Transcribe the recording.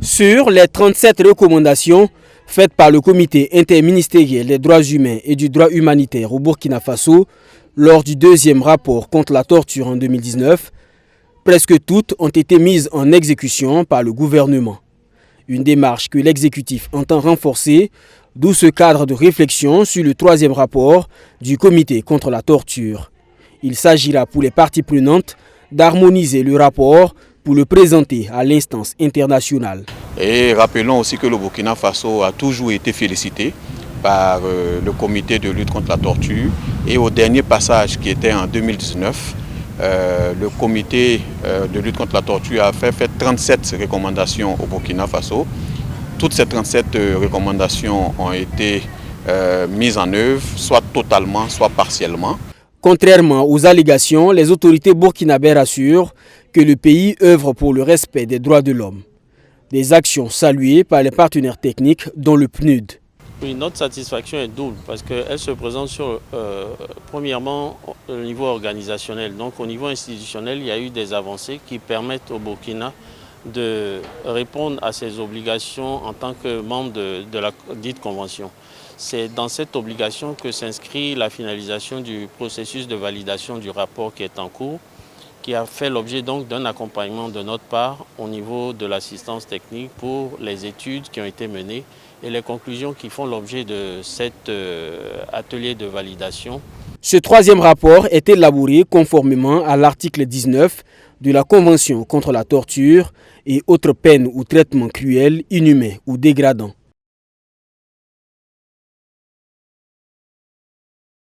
Sur les 37 recommandations faites par le comité interministériel des droits humains et du droit humanitaire au Burkina Faso lors du deuxième rapport contre la torture en 2019, presque toutes ont été mises en exécution par le gouvernement. Une démarche que l'exécutif entend renforcer, d'où ce cadre de réflexion sur le troisième rapport du comité contre la torture. Il s'agira pour les parties prenantes d'harmoniser le rapport pour le présenter à l'instance internationale. Et rappelons aussi que le Burkina Faso a toujours été félicité par le comité de lutte contre la torture. Et au dernier passage qui était en 2019, le comité de lutte contre la torture a fait 37 recommandations au Burkina Faso. Toutes ces 37 recommandations ont été mises en œuvre, soit totalement, soit partiellement. Contrairement aux allégations, les autorités burkinabées assurent que le pays œuvre pour le respect des droits de l'homme. Des actions saluées par les partenaires techniques, dont le PNUD. Oui, notre satisfaction est double parce qu'elle se présente sur, premièrement, au niveau organisationnel. Donc au niveau institutionnel, il y a eu des avancées qui permettent au Burkina de répondre à ses obligations en tant que membre de la dite convention. C'est dans cette obligation que s'inscrit la finalisation du processus de validation du rapport qui est en cours, qui a fait l'objet donc d'un accompagnement de notre part au niveau de l'assistance technique pour les études qui ont été menées et les conclusions qui font l'objet de cet atelier de validation. Ce troisième rapport est élaboré conformément à l'article 19 de la Convention contre la torture et autres peines ou traitements cruels, inhumains ou dégradants.